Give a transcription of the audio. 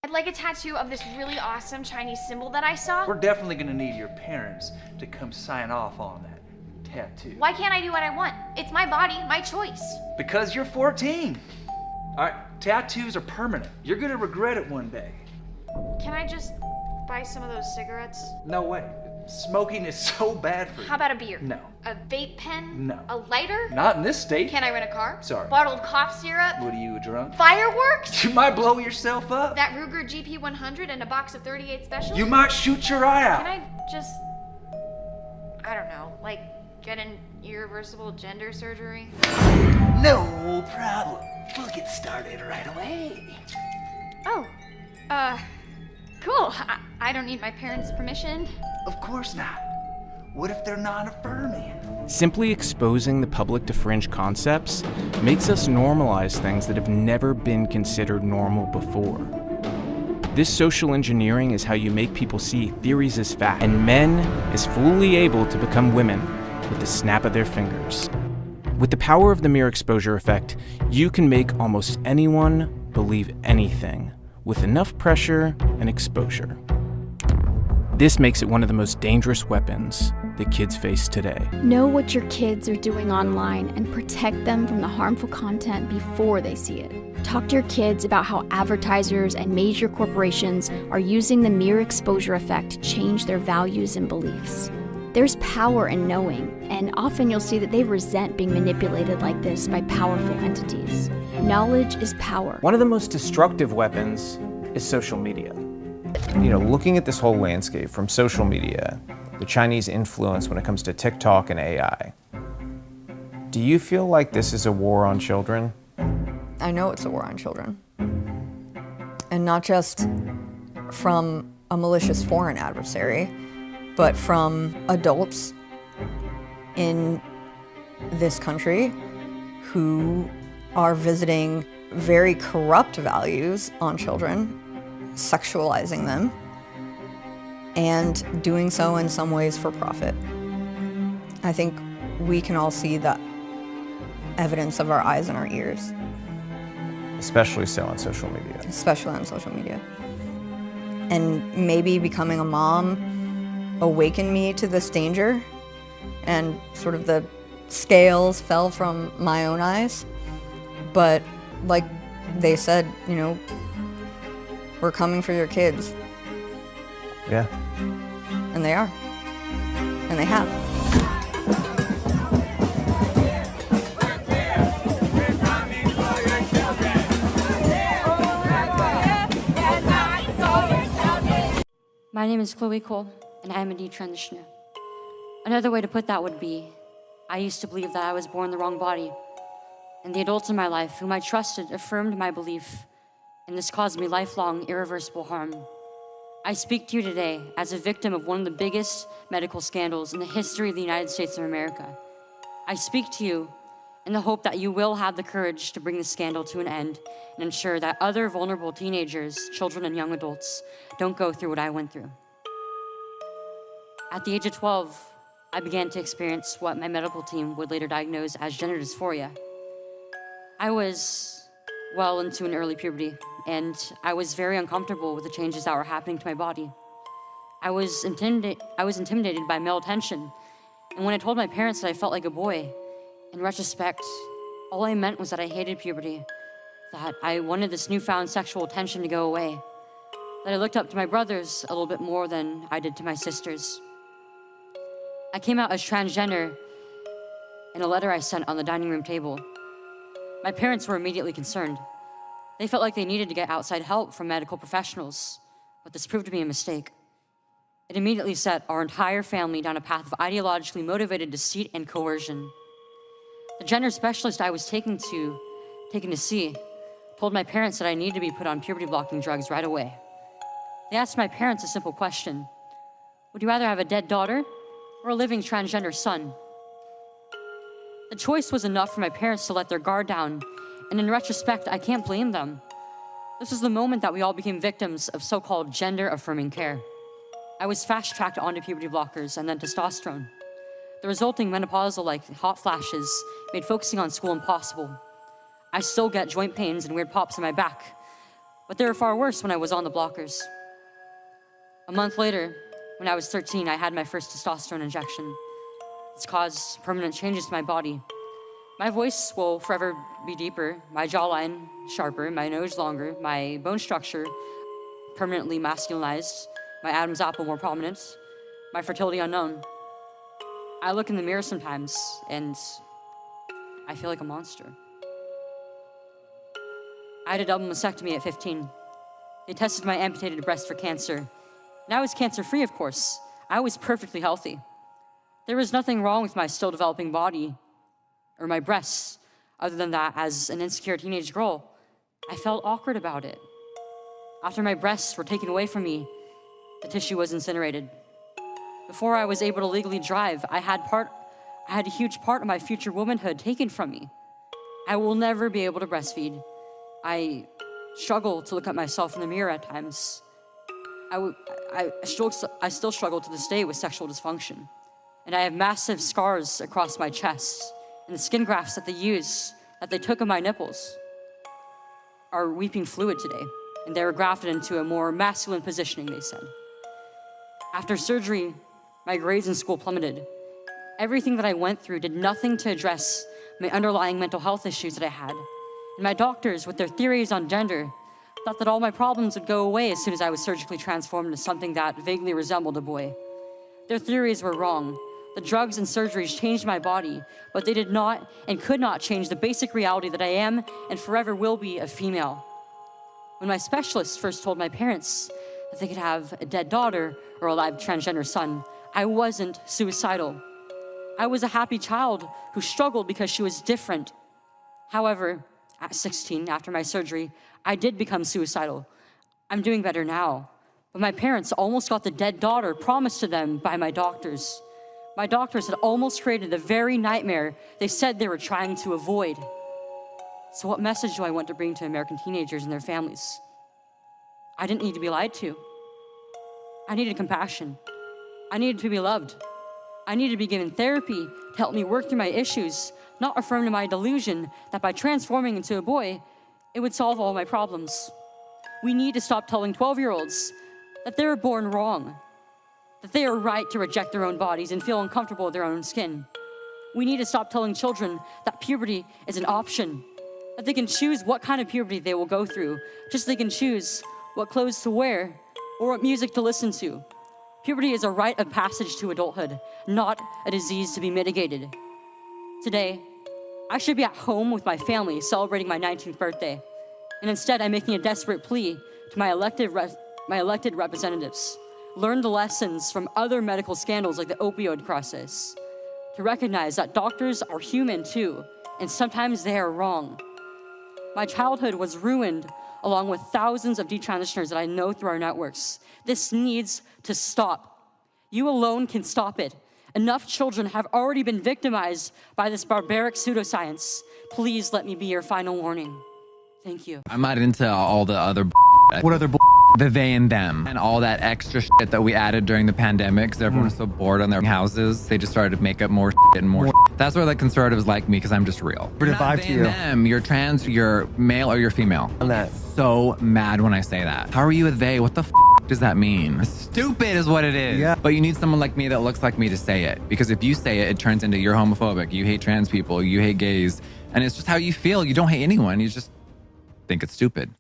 I'd like a tattoo of this really awesome Chinese symbol that I saw. We're definitely gonna need your parents to come sign off on that tattoo. Why can't I do what I want? It's my body, my choice. Because you're 14. All right, tattoos are permanent. You're gonna regret it one day. Can I just buy some of those cigarettes? No way. Smoking is so bad for you. How about a beer? No. A vape pen? No. A lighter? Not in this state. Can I rent a car? Sorry. Bottled cough syrup? What are you, a drunk? Fireworks? You might blow yourself up. That Ruger GP100 and a box of 38 Special? You might shoot your eye out. Can I just, I don't know, like get an irreversible gender surgery? No problem. We'll get started right away. Oh, cool. I don't need my parents' permission. Of course not. What if they're non-affirming? Simply exposing the public to fringe concepts makes us normalize things that have never been considered normal before. This social engineering is how you make people see theories as fact, and men as fully able to become women with the snap of their fingers. With the power of the mere exposure effect, you can make almost anyone believe anything with enough pressure and exposure. This makes it one of the most dangerous weapons that kids face today. Know what your kids are doing online and protect them from the harmful content before they see it. Talk to your kids about how advertisers and major corporations are using the mere exposure effect to change their values and beliefs. There's power in knowing, and often you'll see that they resent being manipulated like this by powerful entities. Knowledge is power. One of the most destructive weapons is social media. You know, looking at this whole landscape from social media, the Chinese influence when it comes to TikTok and AI, do you feel like this is a war on children? I know it's a war on children. And not just from a malicious foreign adversary, but from adults in this country who are visiting very corrupt values on children, sexualizing them, and doing so in some ways for profit. I think we can all see the evidence of our eyes and our ears. Especially so on social media. Especially on social media. And maybe becoming a mom awakened me to this danger, and sort of the scales fell from my own eyes. But like they said, you know, we're coming for your kids. Yeah. And they are. And they have. My name is Chloe Cole, and I am a detransitioner. Another way to put that would be, I used to believe that I was born in the wrong body, and the adults in my life whom I trusted affirmed my belief, and this caused me lifelong, irreversible harm. I speak to you today as a victim of one of the biggest medical scandals in the history of the United States of America. I speak to you in the hope that you will have the courage to bring the scandal to an end and ensure that other vulnerable teenagers, children, and young adults don't go through what I went through. At the age of 12, I began to experience what my medical team would later diagnose as gender dysphoria. I was well into an early puberty, and I was very uncomfortable with the changes that were happening to my body. I was intimidated by male attention, and when I told my parents that I felt like a boy, in retrospect, all I meant was that I hated puberty, that I wanted this newfound sexual attention to go away, that I looked up to my brothers a little bit more than I did to my sisters. I came out as transgender in a letter I sent on the dining room table. My parents were immediately concerned. They felt like they needed to get outside help from medical professionals, but this proved to be a mistake. It immediately set our entire family down a path of ideologically motivated deceit and coercion. The gender specialist I was taken to see told my parents that I needed to be put on puberty-blocking drugs right away. They asked my parents a simple question: would you rather have a dead daughter or a living transgender son? The choice was enough for my parents to let their guard down, and in retrospect, I can't blame them. This was the moment that we all became victims of so-called gender-affirming care. I was fast-tracked onto puberty blockers and then testosterone. The resulting menopausal-like hot flashes made focusing on school impossible. I still get joint pains and weird pops in my back, But they were far worse when I was on the blockers. A month later, when I was 13, I had my first testosterone injection. It's caused permanent changes to my body. My voice will forever be deeper, my jawline sharper, my nose longer, my bone structure permanently masculinized, my Adam's apple more prominent, my fertility unknown. I look in the mirror sometimes and I feel like a monster. I had a double mastectomy at 15. They tested my amputated breast for cancer. And I was cancer-free, of course. I was perfectly healthy. There was nothing wrong with my still developing body or my breasts, other than that, as an insecure teenage girl, I felt awkward about it. After my breasts were taken away from me, the tissue was incinerated. Before I was able to legally drive, I had a huge part of my future womanhood taken from me. I will never be able to breastfeed. I struggle to look at myself in the mirror at times. I still struggle to this day with sexual dysfunction. And I have massive scars across my chest. And the skin grafts that they took of my nipples are weeping fluid today. And they were grafted into a more masculine positioning, they said. After surgery, my grades in school plummeted. Everything that I went through did nothing to address my underlying mental health issues that I had. And my doctors, with their theories on gender, thought that all my problems would go away as soon as I was surgically transformed into something that vaguely resembled a boy. Their theories were wrong. The drugs and surgeries changed my body, but they did not and could not change the basic reality that I am and forever will be a female. When my specialist first told my parents that they could have a dead daughter or a live transgender son, I wasn't suicidal. I was a happy child who struggled because she was different. However, at 16, after my surgery, I did become suicidal. I'm doing better now, but my parents almost got the dead daughter promised to them by my doctors. My doctors had almost created the very nightmare they said they were trying to avoid. So what message do I want to bring to American teenagers and their families? I didn't need to be lied to. I needed compassion. I needed to be loved. I needed to be given therapy to help me work through my issues, not affirm to my delusion that by transforming into a boy, it would solve all my problems. We need to stop telling 12-year-olds that they were born wrong, that they are right to reject their own bodies and feel uncomfortable with their own skin. We need to stop telling children that puberty is an option, that they can choose what kind of puberty they will go through, just so they can choose what clothes to wear or what music to listen to. Puberty is a rite of passage to adulthood, not a disease to be mitigated. Today, I should be at home with my family celebrating my 19th birthday, and instead I'm making a desperate plea to my elected representatives. Learn the lessons from other medical scandals like the opioid crisis, to recognize that doctors are human too, and sometimes they are wrong. My childhood was ruined along with thousands of detransitioners that I know through our networks. This needs to stop. You alone can stop it. Enough children have already been victimized by this barbaric pseudoscience. Please let me be your final warning. Thank you. I'm not into all the other What other the they and them and all that extra shit that we added during the pandemic because everyone was so bored on their houses. They just started to make up more and more. That's where like conservatives like me because I'm just real. Pretty Not vibe they to you. and them. You're trans, you're male, or you're female. On that. So mad when I say that. How are you a they? What the does that mean? Stupid is what it is. Yeah. But you need someone like me that looks like me to say it. Because if you say it, it turns into you're homophobic, you hate trans people, you hate gays. And it's just how you feel. You don't hate anyone. You just think it's stupid.